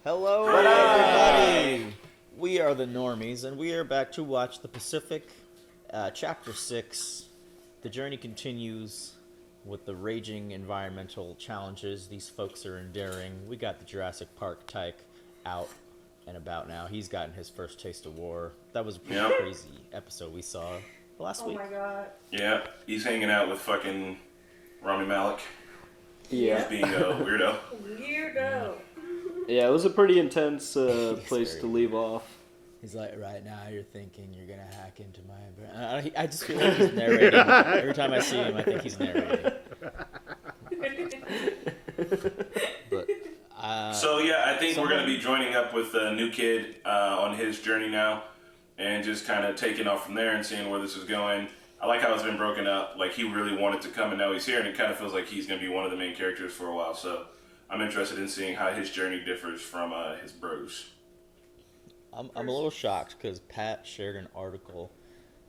Hello, everybody! We are the Normies, and we are back to watch The Pacific, Chapter 6. The journey continues with the raging environmental challenges these folks are enduring. We got the Jurassic Park tyke out and about now. He's gotten his first taste of war. That was a pretty crazy episode we saw last week. Oh my god. Yeah, he's hanging out with fucking Rami Malek. Yeah. He's being a weirdo. Weirdo. Yeah, it was a pretty intense place to leave off. He's like, right now you're thinking you're gonna hack into my brain. I just feel like he's narrating. Every time I see him, I think he's narrating. But, so yeah, I think we're gonna be joining up with a new kid on his journey now, and just kind of taking off from there and seeing where this is going. I like how it's been broken up. Like, he really wanted to come, and now he's here, and it kind of feels like he's gonna be one of the main characters for a while. So I'm interested in seeing how his journey differs from his bros. I'm a little shocked because Pat shared an article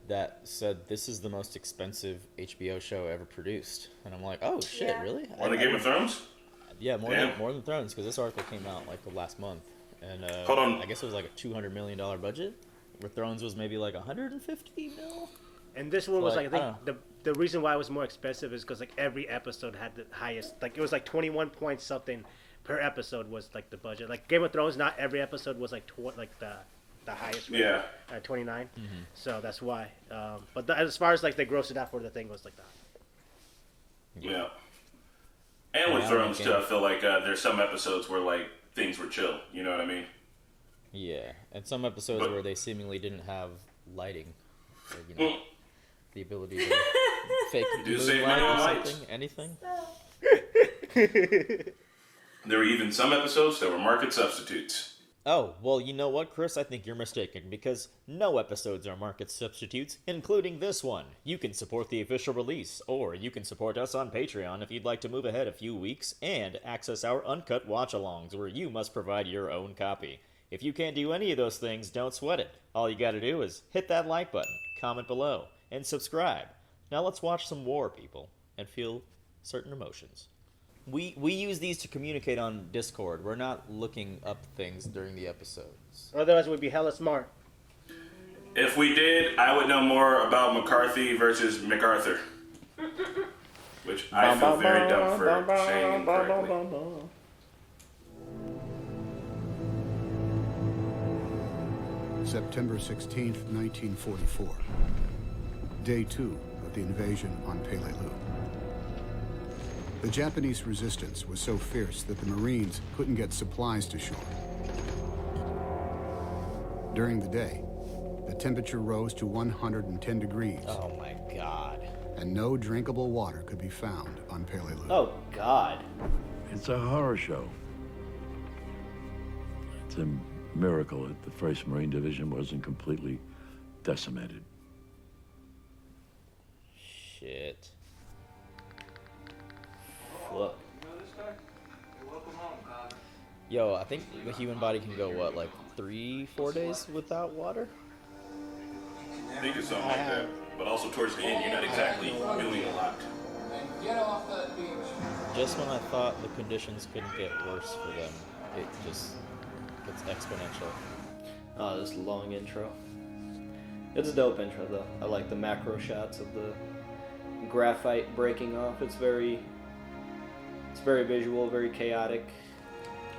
that said this is the most expensive HBO show ever produced, and I'm like, oh shit, Yeah. really? On the Game of Thrones? Yeah, more than Thrones, because this article came out like the last month, and Hold on. I guess it was like a $200 million budget, where Thrones was maybe like 150 mil. And this one was Like, like, I think the reason why it was more expensive is because like every episode had the highest, like it was like 21 point something per episode was like the budget. Like Game of Thrones, not every episode was like the highest. Rating, Yeah. 29. So that's why. But as far as like they grossed it out for the thing was like that. Yeah. And with Thrones too, I feel like there's some episodes where like things were chill. You know what I mean? Yeah, and some episodes where they seemingly didn't have lighting, or, you know, the ability to fake Do moon save light money or on something, lights. anything. There were even some episodes that were market substitutes. Oh, well, you know what, Chris? I think you're mistaken, because no episodes are market substitutes, including this one. You can support the official release, or you can support us on Patreon if you'd like to move ahead a few weeks, and access our uncut watch-alongs, where you must provide your own copy. If you can't do any of those things, don't sweat it. All you gotta do is hit that like button, comment below, and subscribe. Now let's watch some war, people, and feel certain emotions. We use these to communicate on Discord. We're not looking up things during the episodes. Otherwise, we'd be hella smart. If we did, I would know more about McCarthy versus MacArthur. Which I feel very dumb for saying incorrectly. September 16th, 1944. Day 2 of the invasion on Peleliu. The Japanese resistance was so fierce that the Marines couldn't get supplies to shore. During the day, the temperature rose to 110 degrees. Oh my god. And no drinkable water could be found on Peleliu. Oh, God. It's a horror show. It's a miracle that the 1st Marine Division wasn't completely decimated. Shit. Look. Yo, I think the human body can go, what, like 3-4 days without water? I think it's something like that. But also towards the end, you're not exactly doing a lot. Just when I thought the conditions couldn't get worse for them, it just gets exponential. Oh, this long intro. It's a dope intro, though. I like the macro shots of the graphite breaking off. It's very visual, very chaotic.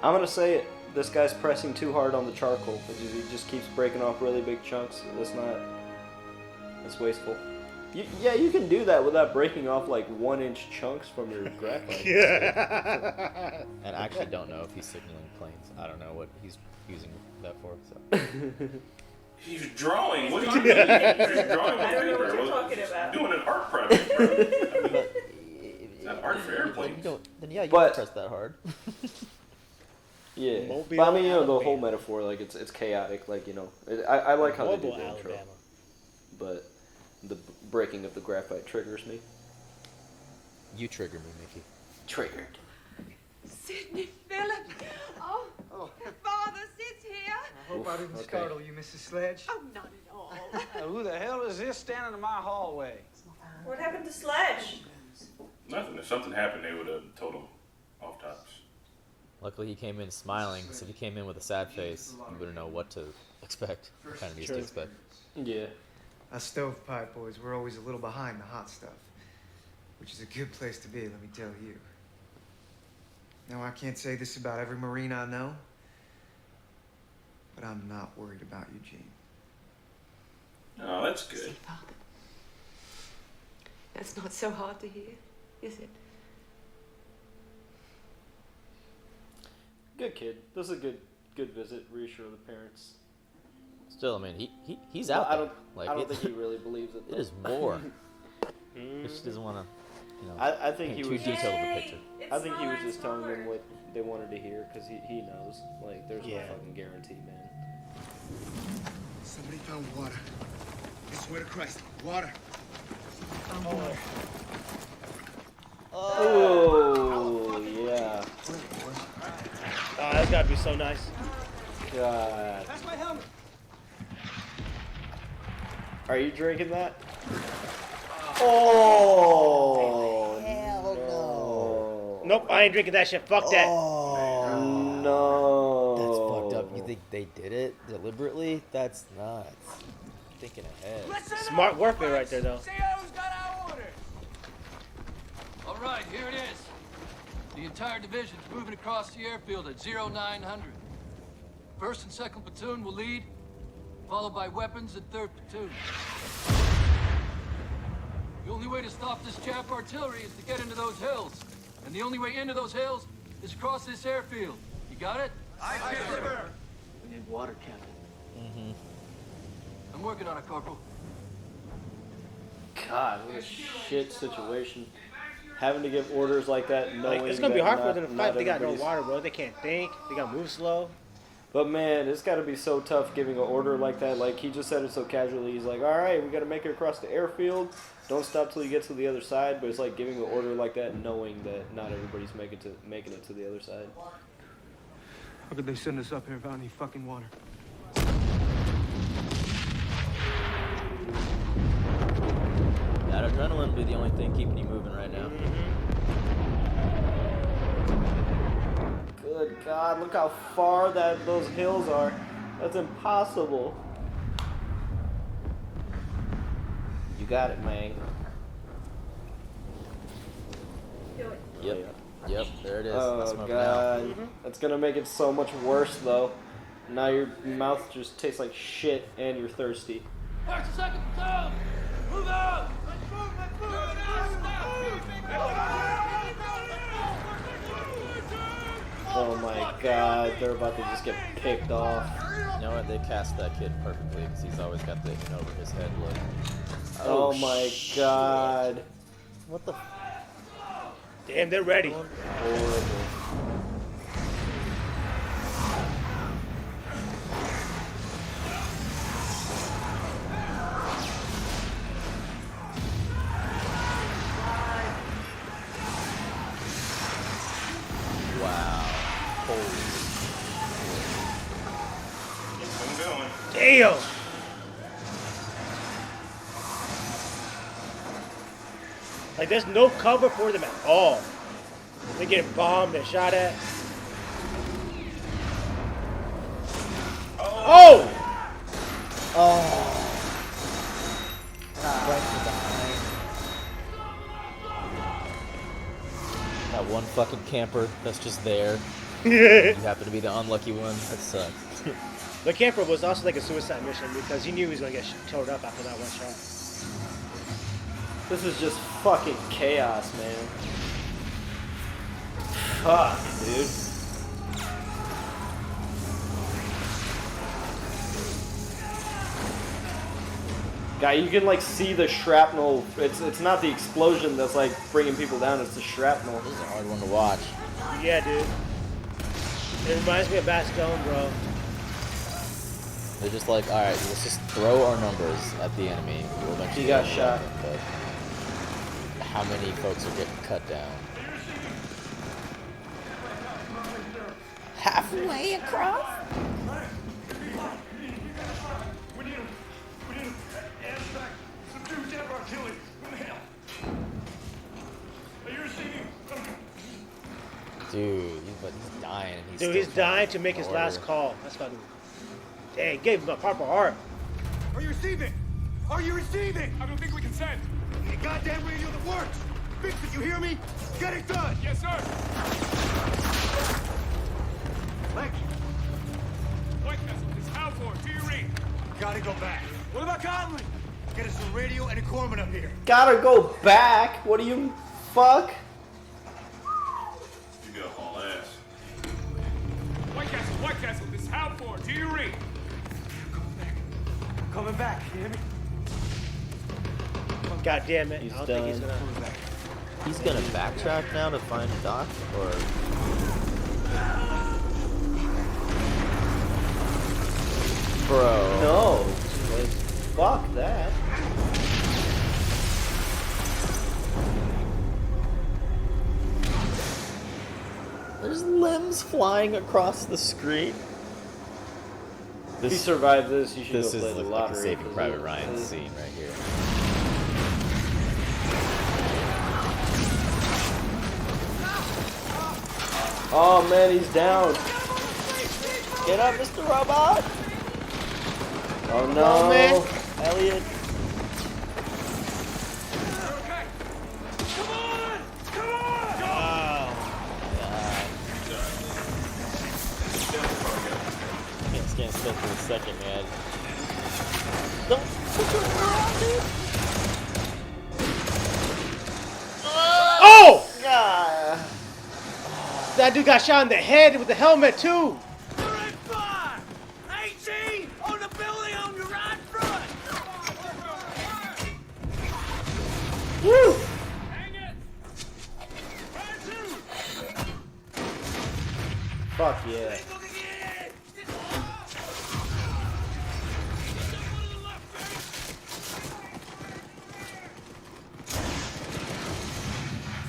I'm gonna say it. This guy's pressing too hard on the charcoal. He just keeps breaking off really big chunks. That's wasteful. You can do that without breaking off like 1-inch chunks from your graphite. And I actually don't know if he's signaling planes. I don't know what he's using that for. So. He's drawing. What do you mean? He's drawing I on don't know paper. what you're talking about. Doing an art project, bro. But, Not art for airplanes. Then yeah, you But- can press that hard. Yeah, Mobile, but I mean, the whole Alabama. metaphor, like it's chaotic. Like I like how they do Mobile, the intro, Alabama. but the breaking of the graphite triggers me. You trigger me, Mickey. Triggered. Sidney Philip. Oh, Father sits here. I hope I didn't startle you, Mrs. Sledge. Oh, not at all. Who the hell is this standing in my hallway? What happened to Sledge? Nothing. If something happened, they would have told him off tops. Luckily, he came in smiling, because if he came in with a sad face, you wouldn't know what to expect. What kind of news to expect. Yeah. Us stovepipe boys, we're always a little behind the hot stuff. Which is a good place to be, let me tell you. Now, I can't say this about every Marine I know, but I'm not worried about Eugene. Oh, that's good. See, Father, that's not so hard to hear, is it? Good kid. This is a good visit. Reassure the parents. Still, I mean, he's out I there. don't, Like, I don't think he really believes it. It is more. He just doesn't want to, you know, I think paint he too was detailed of a picture. I think he was just telling them what they wanted to hear because he knows. Like, there's no fucking guarantee, man. Somebody found water. I swear to Christ, water. Oh, yeah. Oh, that's gotta be so nice. God. That's my helmet. Are you drinking that? Oh, hell no. Nope, I ain't drinking that shit. Fuck that. No. That's fucked up. You think they did it deliberately? That's nuts. Thinking ahead. Smart warfare right there, though. See who's got our order. All right, here it is. The entire division's moving across the airfield at 0900. First and second platoon will lead, followed by weapons and third platoon. The only way to stop this Jap artillery is to get into those hills. And the only way into those hills is across this airfield. You got it? Aye, sir. We need water, Captain. Mm-hmm. I'm working on it, Corporal. God, what a shit situation. Having to give orders like that, knowing Like, it's gonna be that hard for not- them to not fight. They got no everybody's- water, bro. They can't think. They gotta move slow. But man, it's got to be so tough giving an order like that. Like, he just said it so casually. He's like, all right, we got to make it across the airfield. Don't stop till you get to the other side. But it's like giving an order like that, knowing that not everybody's making it to the other side. How could they send us up here without any fucking water? That adrenaline will be the only thing keeping you moving right now. Good God, look how far those hills are. That's impossible. You got it, man. Do it. Yep, there it is. Oh That's smoking God, out. that's gonna make it so much worse though. Now your mouth just tastes like shit and you're thirsty. First and second platoon! Move out! Oh my God, they're about to just get picked off. You know what? They cast that kid perfectly because he's always got the in over his head look. Oh my shit. God. What the? Damn, they're ready. Horrible. Wow. Holy. I'm going. Damn. Like, there's no cover for them at all. They're getting bombed and shot at. Oh! That one fucking camper that's just there. You happen to be the unlucky one. That sucks. The camper was also like a suicide mission because he knew he was going to get towed up after that one shot. This is just fucking chaos, man. Fuck, dude. Guy, you can like see the shrapnel. It's not the explosion that's like bringing people down. It's the shrapnel. This is a hard one to watch. Yeah, dude. It reminds me of Bastogne, bro. They're just like, all right, let's just throw our numbers at the enemy. We'll eventually He got overwhelm shot. them, but how many folks are getting cut down? Halfway across? Dude, he's dying. Dude, he's dying to make his last call. That's fucking. Dang, gave him a proper heart. Are you receiving? Are you receiving? I don't think we can send. The goddamn radio that works! Fix it, you hear me? Get it done! Yes, sir. Lex, White Castle, it's how for? Do you read? gotta go back. What about Conley? Get us a radio and a corpsman up here. Gotta go back. What do you fuck? You go all ass. White Castle, this how for? Do you read? Coming back, you hear me? God damn it. He's I don't think he's done. gonna. Coming back. He's gonna backtrack now to find Doc, or bro? No. Like, fuck that. There's limbs flying across the screen. If you survive this, you should This go is play the like lottery. a Saving 'cause Private it- Ryan it- scene right here. Oh man, he's down. Get up, Mr. Robot! Oh no. Oh man, Elliot. Okay. Come on! Come on! Go! Can't stand for a second, man. Don't put your around, dude. Oh! God. That dude got shot in the head with the helmet, too. You're in fire! AT on the building on your right front! Woo! Hang it! Fuck yeah.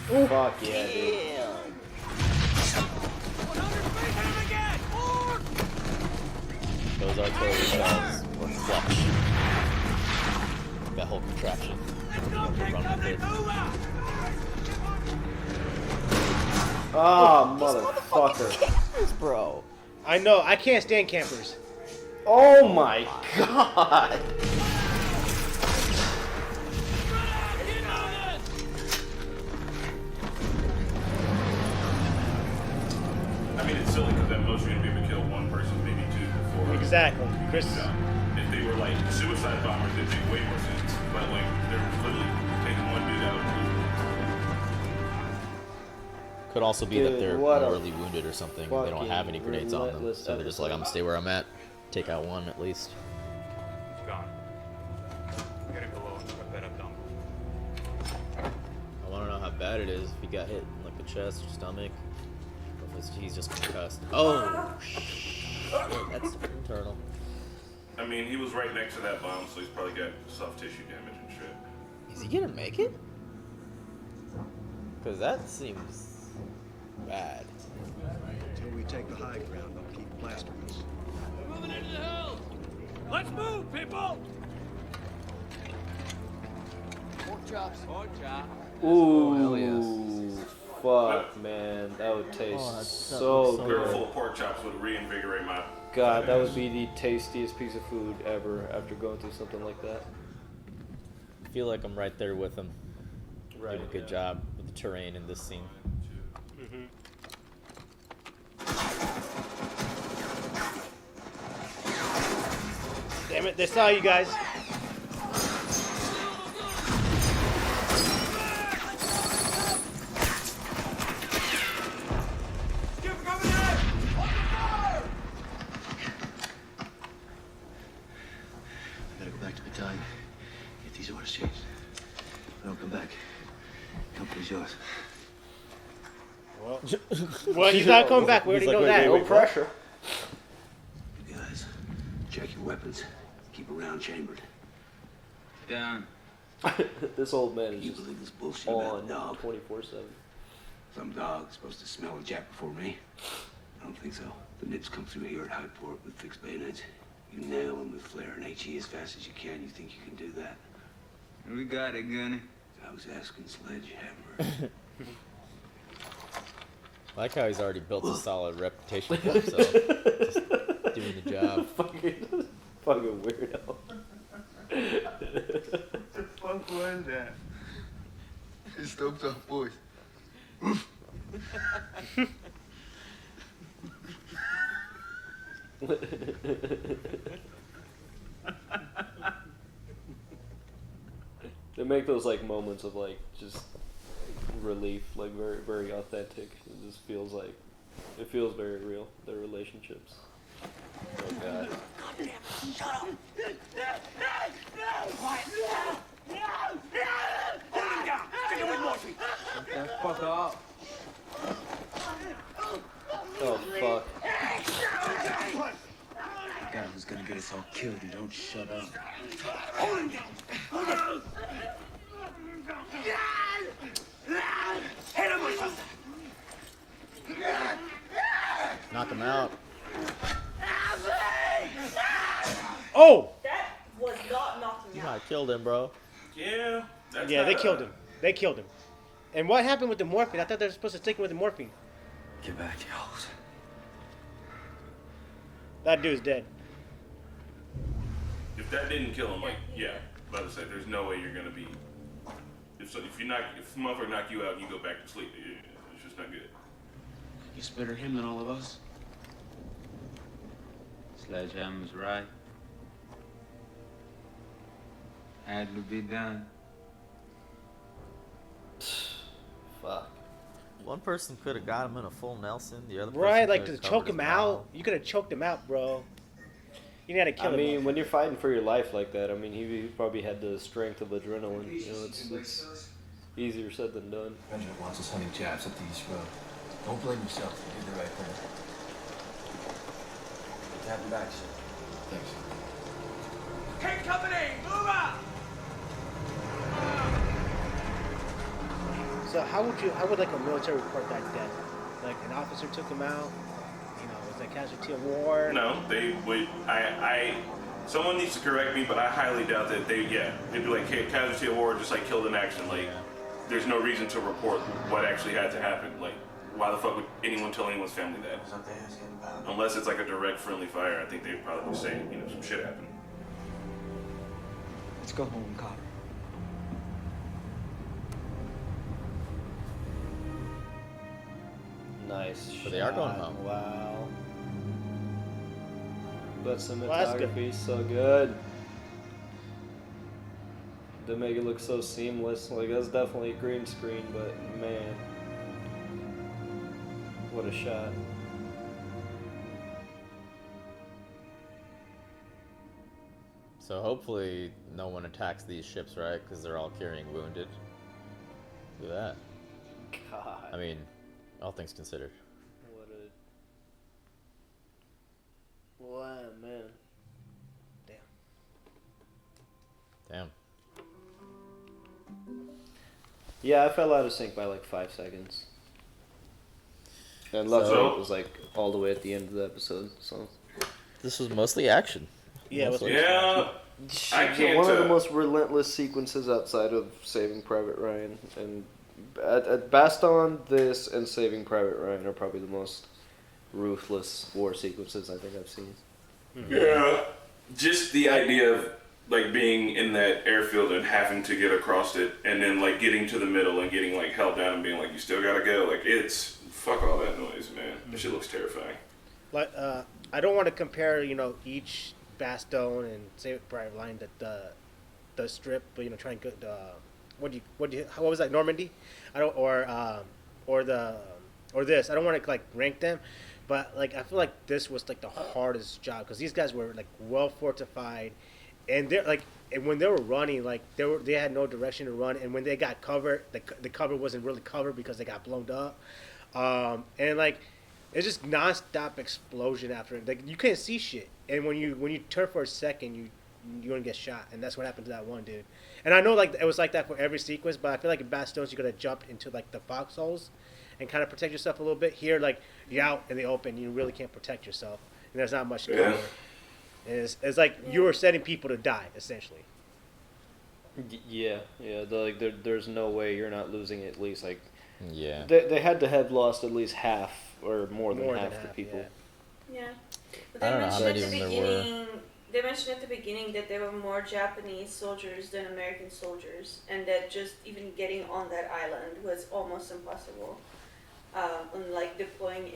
Fuck yeah, dude. Those artillery shells were clutch. That whole contraption. Run with it. Ah, motherfucker. Campers, bro. I know. I can't stand campers. Oh my god. I mean, it's silly because at most you're gonna be able to kill one person, maybe two before. Exactly. Chris. If they were like suicide bombers, it'd make way more sense. But like they're literally taking one dude out. Could also be that Dude, they're what a mortally wounded or something. They don't have any grenades on them, relentless so they're just like, I'm gonna stay where I'm at, take out one at least. Gone. Get it below. I bet I'm done. I want to know how bad it is. If he got hit in like the chest or stomach, or if he's just concussed. Oh, shit, that's internal. I mean, he was right next to that bomb, so he's probably got soft tissue damage and shit. Is he gonna make it? Because that seems bad. Until we take the high ground, they'll keep plastering us. Moving into the hills. Let's move, people! Pork chops. Pork chops. Ooh, fuck, man. That would taste so A barrel full good. of pork chops would reinvigorate my. God, that would be the tastiest piece of food ever after going through something like that. I feel like I'm right there with him. Right. Doing a good job with the terrain in this scene. Damn it, they saw you guys. I gotta go back to battalion. Get these orders changed. If I don't come back, company's yours. Well, he's not coming back. We already know that. No pressure. You guys, check your weapons. Keep a round chambered. Down. This old man is Can you just believe this bullshit about on a dog? 24/7. Some dog's supposed to smell a jack before me? I don't think so. The nips come through here at Highport with fixed bayonets. You nail them with flare and HE as fast as you can. You think you can do that? We got it, Gunny. I was asking Sledgehammer. I like how he's already built a solid reputation for himself. Just doing the job. Fucking weirdo. What the fuck was that? It's Stoked Up Boys. They make those like moments of like just relief, like very very authentic. It just feels like it feels very real. Their relationships. Oh god. Shut up! Fuck off. Oh fuck. The guy who's gonna get us all killed and don't shut up. Hit him with something! Knock him out. Oh! That was not knocking You out. might have killed him, bro. Yeah. That's Yeah, they not- killed him. They killed him. And what happened with the morphine? I thought they were supposed to stick him with the morphine. Get back, you hoes. That dude's dead. If that didn't kill him, like, yeah, about to say, there's no way you're gonna be. If a motherfucker knock you out and you go back to sleep, it's just not good. He's better him than all of us. Sledgehammer's right. Had to be done. Fuck. One person could have got him in a full Nelson. The other person Right, like to could've choke covered him his out. mouth. You could have choked him out, bro. You gotta kill I him. mean, when you're fighting for your life like that, I mean, he probably had the strength of adrenaline. You know, it's easier said than done. Benjamin wants us hunting jabs up the East Road. Don't blame yourself. You did the right thing. Have him back, sir. Thanks. Take company! Move out! So how would like a military report that dead? Like an officer took him out. You know, was that casualty of war? No, they would. Someone needs to correct me, but I highly doubt that they'd be like casualty of war, just like killed in action. Like, there's no reason to report what actually had to happen. Like, why the fuck would anyone tell anyone's family that? Unless it's like a direct friendly fire, I think they'd probably say, some shit happened. Let's go home, Cotter. Nice. But they are going shot. home. Wow. But Well, that's good. cinematography is so good. They make it look so seamless. Like that's definitely a green screen, but man, what a shot. So hopefully no one attacks these ships, right? Because they're all carrying wounded. Look at that. God. I mean, all things considered. What a man. Damn. Yeah, I fell out of sync by like 5 seconds. And luckily So- it was like all the way at the end of the episode. So This was mostly action. Yeah, it was Mostly Yeah, I can't. one of the most relentless sequences outside of Saving Private Ryan, and at Baston, this and Saving Private Ryan are probably the most ruthless war sequences I think I've seen. Yeah, just the idea of like being in that airfield and having to get across it, and then like getting to the middle and getting like held down and being like, you still gotta go. Like it's fuck all that noise, man. That shit looks terrifying. Like, I don't want to compare, each Bastogne and Saving Private Ryan the strip, but try and get what was that, Normandy? I don't or this. I don't want to like rank them, but like I feel like this was like the hardest job because these guys were like well fortified, and they're like, and when they were running, like they had no direction to run, and when they got covered, the cover wasn't really covered because they got blown up, and like it's just nonstop explosion after it. Like you can't see shit, and when you turn for a second, you're gonna get shot, and that's what happened to that one dude. And I know like it was like that for every sequence, but I feel like in Bastions you gotta jump into like the foxholes and kind of protect yourself a little bit. Here, like you're out in the open, you really can't protect yourself, and there's not much cover. Yeah. And it's like you were setting people to die essentially. Yeah. There's no way you're not losing at least like Yeah. They had to have lost at least half or more than half the people. Yeah. But I don't know how many of them there were. They mentioned at the beginning that there were more Japanese soldiers than American soldiers, and that just even getting on that island was almost impossible. And like deploying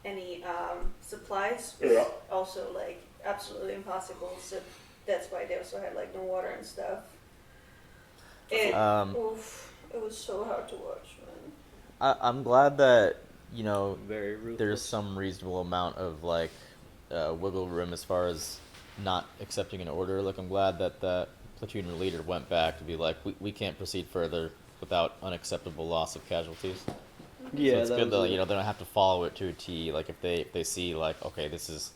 any supplies was also like absolutely impossible. So that's why they also had like no water and stuff. It was so hard to watch, man. I'm glad that Very ruthless. there's some reasonable amount of like wiggle room as far as not accepting an order. Like I'm glad that that platoon leader went back to be like, we can't proceed further without unacceptable loss of casualties. Yeah, so it's that good was that it. they don't have to follow it to a T. Like if they see like, okay, this is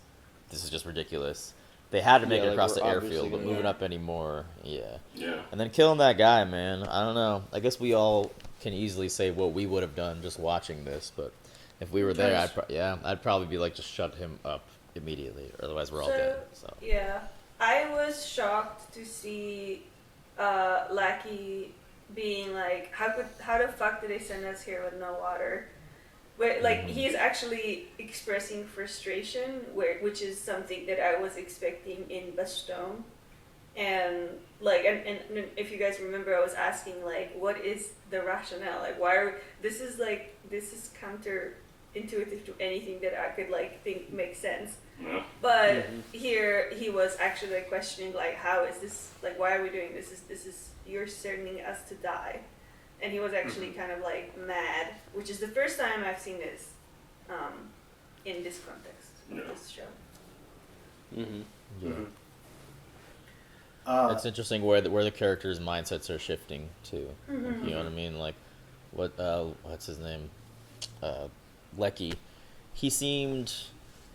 just ridiculous. They had to make it like, across we're the obviously airfield, but gonna- moving up anymore, yeah. Yeah. And then killing that guy, man. I don't know. I guess we all can easily say what we would have done just watching this, but if we were there, I'd probably be like, just shut him up immediately, or otherwise we're all dead. So Yeah, I was shocked to see Lackey being like, how the fuck did they send us here with no water? But like he's actually expressing frustration, which is something that I was expecting in Bastogne, and like and if you guys remember, I was asking like, what is the rationale? Like, why are this is counterintuitive to anything that I could like think makes sense. Yeah. But here he was actually like questioning like, how is this, like, why are we doing this? This is you're sending us to die. And he was actually kind of like mad, which is the first time I've seen this in this context of this show. it's interesting where the characters' mindsets are shifting to. You know what I mean? Like, what's his name? Lecky. He seemed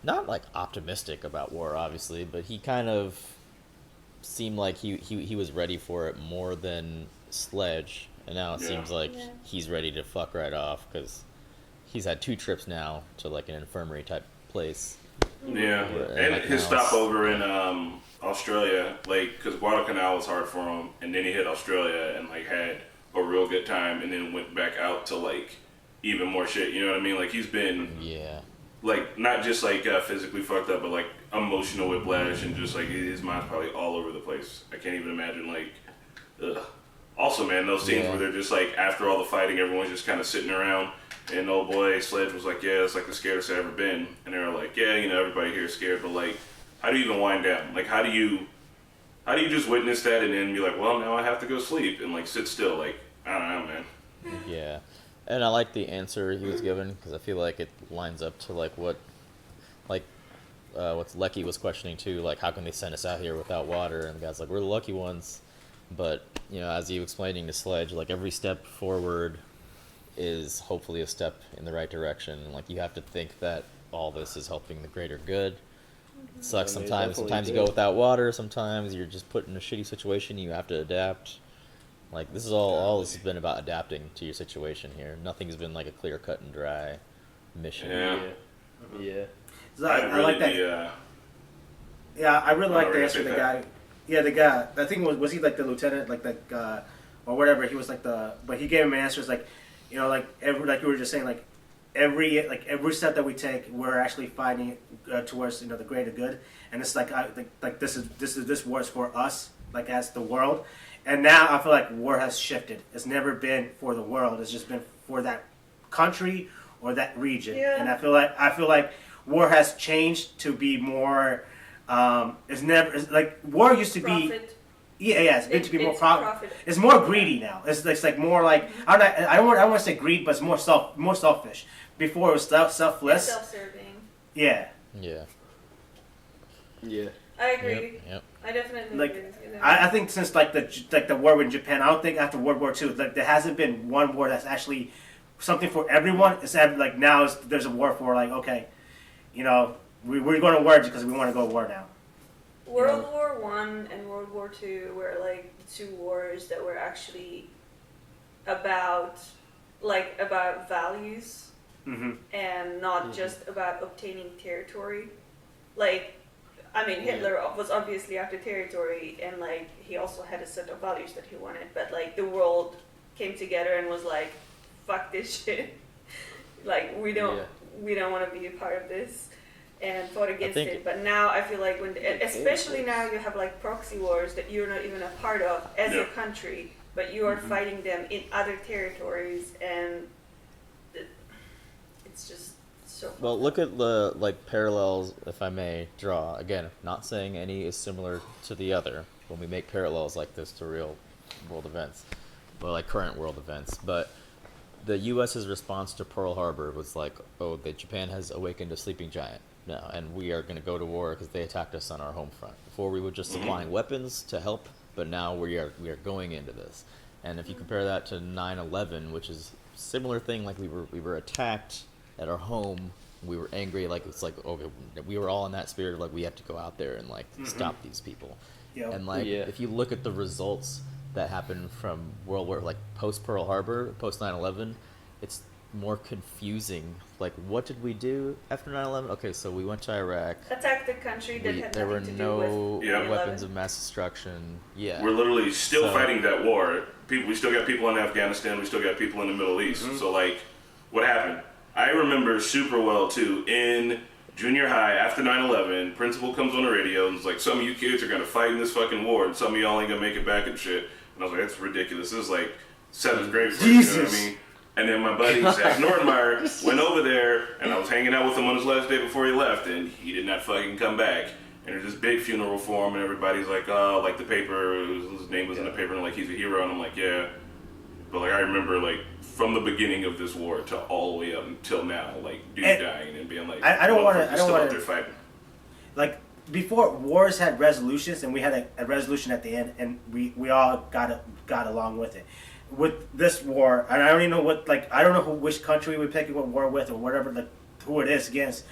not like optimistic about war, obviously, but he kind of seemed like he was ready for it more than Sledge. And now it seems like he's ready to fuck right off because he's had 2 trips now to like an infirmary type place. Yeah, and his stopover in Australia, like, because Guadalcanal was hard for him, and then he hit Australia and like had a real good time, and then went back out to like even more shit. You know what I mean? Like he's been like not just like physically fucked up, but like emotional whiplash, and just like his mind's probably all over the place. I can't even imagine like. Ugh. Also, man, those scenes where they're just like, after all the fighting, everyone's just kind of sitting around, and old boy Sledge was like, yeah, it's like the scariest I've ever been. And they were like, yeah, everybody here is scared, but like, how do you even wind down? Like, how do you just witness that and then be like, well, now I have to go sleep and like sit still? Like, I don't know, man. Yeah, and I like the answer he was given because I feel like it lines up to like what Lecky was questioning too. Like, how can they send us out here without water? And the guy's like, we're the lucky ones. But, as you explaining to Sledge, like, every step forward is hopefully a step in the right direction. Like, you have to think that all this is helping the greater good. It sucks sometimes. Sometimes you go without water. Sometimes you're just put in a shitty situation. You have to adapt. Like, this is all this has been about adapting to your situation here. Nothing's been, like, a clear cut and dry mission. Yeah. I like that. Yeah, I really like the answer of the guy. Yeah, the guy. I think was he like the lieutenant, like the or whatever. He was like but he gave him answers like, like like you were just saying, like every step that we take, we're actually fighting towards the greater good. And it's like this war is for us, like as the world. And now I feel like war has shifted. It's never been for the world. It's just been for that country or that region. Yeah. And I feel like war has changed to be more. It's like war used to be. It's meant to be more profit. It's more greedy now. It's like more like I don't want to say greed, but it's more selfish. Before it was selfless. Self-serving. Yeah. I agree. Yep. I definitely agree with you there. I think since like the war in Japan, I don't think after World War II, like there hasn't been one war that's actually something for everyone. It's like now there's a war for like we're going to war because we want to go to war now. World War I and World War II were like 2 wars that were actually about values and not just about obtaining territory. Like, I mean, Hitler was obviously after territory, and like he also had a set of values that he wanted. But like the world came together and was like, fuck this shit. Like we don't want to be a part of this, and fought against it. But now I feel like especially now you have like proxy wars that you're not even a part of as a country, but you are fighting them in other territories, and it's just so. Well, look at the parallels, if I may draw. Again, not saying any is similar to the other when we make parallels like this to real world events, or like current world events. But the U.S.'s response to Pearl Harbor was like, "Oh, Japan has awakened a sleeping giant now, and we are going to go to war because they attacked us on our home front. Before we were just supplying weapons to help, but now we are going into this." And if you compare that to 9/11, which is a similar thing, like we were attacked at our home, we were angry, like it's like, okay, we were all in that spirit of like we have to go out there and like stop these people. Yep. And like if you look at the results that happened from World War, like post Pearl Harbor, post 9/11, it's more confusing. Like, what did we do after 9/11? Okay, so we went to Iraq. Attacked the country that had there were nothing to no do with weapons of mass destruction. Yeah, we're literally still fighting that war. We still got people in Afghanistan. We still got people in the Middle East. So like, what happened? I remember super well too. In junior high, after 9/11, principal comes on the radio and is like, "Some of you kids are gonna fight in this fucking war, and some of y'all ain't gonna make it back and shit." And I was like, "That's ridiculous." This is like 7th grade. You know what I mean? And then my buddy Zach Nordenmeyer went over there, and I was hanging out with him on his last day before he left, and he did not fucking come back. And there's this big funeral for him, and everybody's like, "Oh, like the paper, his name was in the paper, and like he's a hero." And I'm like, "Yeah," but like I remember like from the beginning of this war to all the way up until now, like dude dying and being like, I don't want to. Out there fighting. Like before, wars had resolutions, and we had a resolution at the end, and we all got along with it. With this war, and I don't even know I don't know which country we pick what war with or whatever who it is against,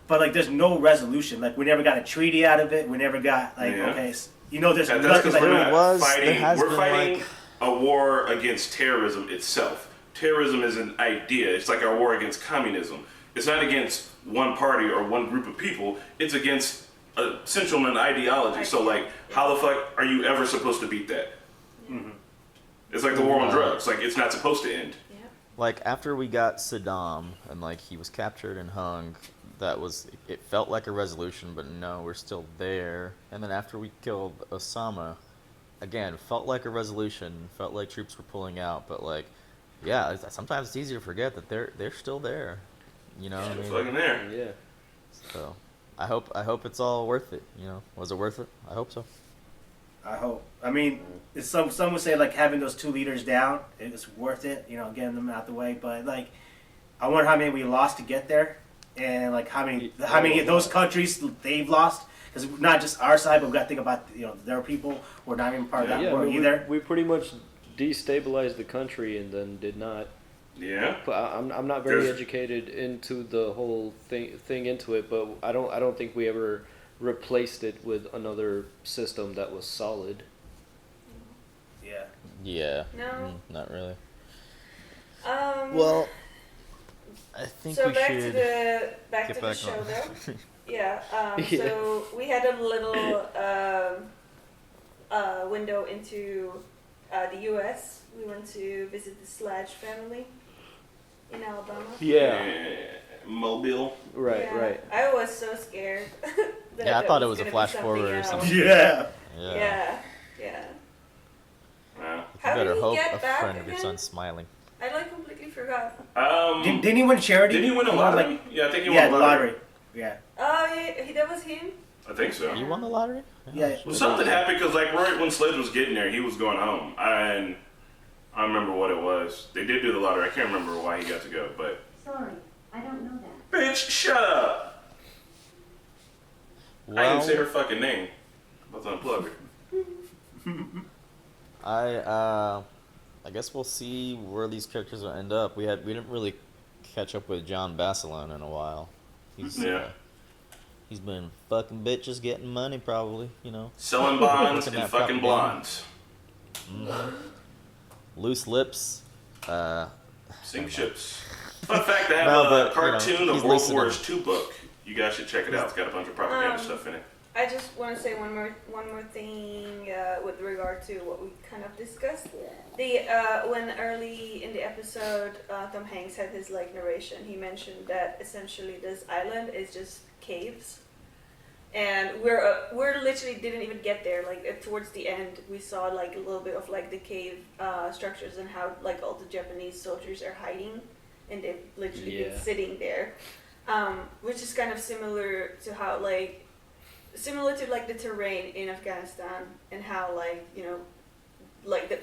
but like there's no resolution. Like we never got a treaty out of it. We never got okay, there's that's because we're not fighting. We're fighting a war against terrorism itself. Terrorism is an idea. It's like our war against communism. It's not against one party or one group of people. It's against a central ideology. So like, how the fuck are you ever supposed to beat that? It's like the war on drugs. Like, it's not supposed to end. Like, after we got Saddam, and, like, he was captured and hung, it felt like a resolution, but no, we're still there. And then after we killed Osama, again, felt like a resolution, felt like troops were pulling out, but, like, yeah, sometimes it's easy to forget that they're still there. You know what I mean? Fucking there. Yeah. So, I hope it's all worth it, you know? Was it worth it? I hope so. I hope. I mean, some would say like having those 2 leaders down, it's worth it, you know, getting them out the way. But like, I wonder how many we lost to get there, and like how many of those countries they've lost. Because not just our side, but we got to think about their people who are not even part of that war either. We pretty much destabilized the country and then did not. Yeah. I'm not very educated into the whole thing into it, but I don't think we ever replaced it with another system that was solid. Yeah. No. Not really. Well, I think so we back should to the back show on. though. Yeah. So we had a little window into the U.S. We went to visit the Sledge family in Alabama. Mobile. Right. I was so scared. I thought it was a flash forward or something. Yeah. Wow. How You better did he hope get a back friend of your again? son's smiling. I completely forgot. Didn't he win charity? Didn't he win a lottery? Yeah, I think he won the the lottery. Yeah. Oh, yeah, that was him? I think so. You won the lottery? Yeah. Well, something happened because, like, right when Sledge was getting there, he was going home. And I don't remember what it was. They did do the lottery. I can't remember why he got to go, but. Sorry, I don't know that. Bitch, shut up! I didn't say her fucking name. I was unplug her. I guess we'll see where these characters will end up. We didn't really catch up with John Bassalone in a while. He's been fucking bitches, getting money, probably. You know, selling bonds and fucking blondes. Loose lips. Sink ships. Fun fact: I have a cartoon of World War II book. You guys should check it out. It's got a bunch of propaganda stuff in it. I just want to say one more thing with regard to what we kind of discussed. When early in the episode, Tom Hanks had his like narration, he mentioned that essentially this island is just caves, and we're literally didn't even get there. Like towards the end, we saw like a little bit of like the cave structures and how like all the Japanese soldiers are hiding, and they've literally been sitting there, which is kind of similar to how similar to like the terrain in Afghanistan and how like like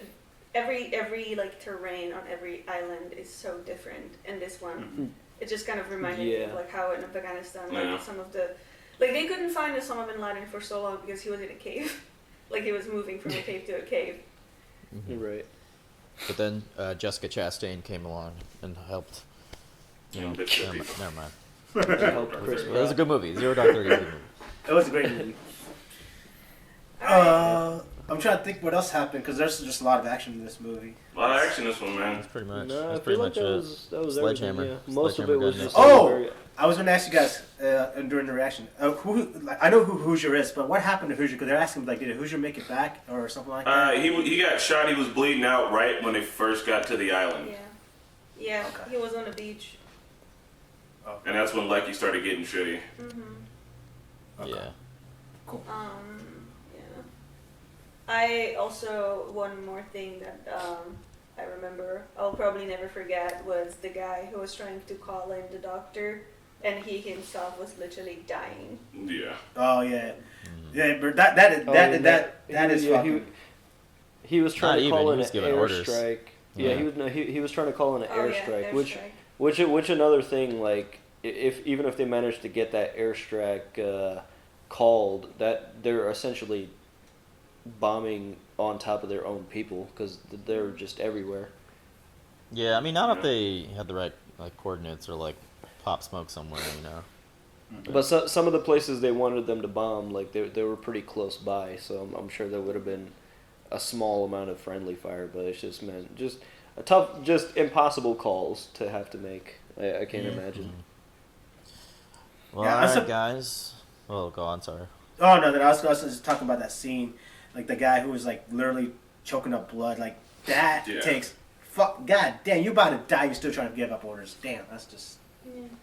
every like terrain on every island is so different, and this one it just kind of reminded me of like how in Afghanistan like some of the like they couldn't find Osama bin Laden for so long because he was in a cave. Like he was moving from a cave to a cave. You're right. But then Jessica Chastain came along and helped. Never mind. It was a good movie. 0 Dark 30 is a good movie. It was a great movie. I'm trying to think what else happened because there's just a lot of action in this movie. A lot of action in this one, man. That's pretty much. No, that's I pretty feel much like that was Sledgehammer. everything, yeah. Most of it was just. I was going to ask you guys during the reaction. I know who Hoosier is, but what happened to Hoosier? Because they're asking like, did Hoosier make it back or something like that? He got shot. He was bleeding out right when they first got to the island. Yeah, okay. He was on the beach. Okay. And that's when Lucky started getting shitty. Okay. Yeah. Cool. Yeah. I also one more thing that I remember I'll probably never forget was the guy who was trying to call in the doctor, and he himself was literally dying. Yeah. Oh yeah. Yeah, but that is fucking. He was trying to call in an orders. airstrike. Yeah, he was trying to call in an airstrike, airstrike. which another thing, like even if they managed to get that airstrike called, that they're essentially bombing on top of their own people because they're just everywhere. Yeah, I mean, not if they had the right like coordinates or like pop smoke somewhere, But some of the places they wanted them to bomb, like they were pretty close by, so I'm sure there would have been a small amount of friendly fire, but it's just meant just a tough, just impossible calls to have to make. I can't imagine. Well, alright, guys. Oh, go on. Sorry. Oh no, I was just talking about that scene, like the guy who was like literally choking up blood, like that takes. Fuck, god damn, you about to die. You're still trying to give up orders. Damn, that's just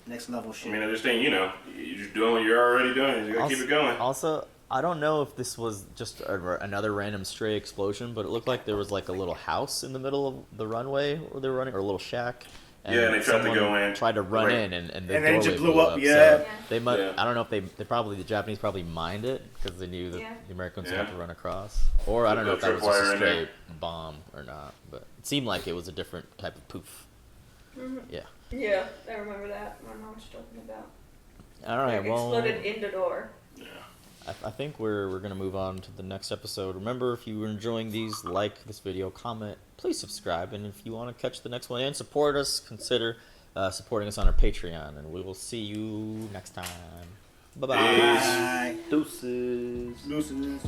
next level shit. I mean, I understand. You're just doing what you're already doing. You gotta keep it going. Also, I don't know if this was just another random stray explosion, but it looked like there was like a little house in the middle of the runway where they were running, or a little shack. And and they tried to go in. Tried to run in, and the doorway it just blew up. So they might. I don't know if the Japanese probably mined it because they knew that the Americans would have to run across, or I don't know if that was just a straight bomb or not. But it seemed like it was a different type of poof. Yeah. Yeah, I remember that. I don't know what you're talking about. All right. Well. Exploded in the door. I think we're going to move on to the next episode. Remember, if you were enjoying these, like this video, comment, please subscribe, and if you want to catch the next one and support us, consider supporting us on our Patreon, and we will see you next time. Bye-bye. Bye. Deuces. Deuces.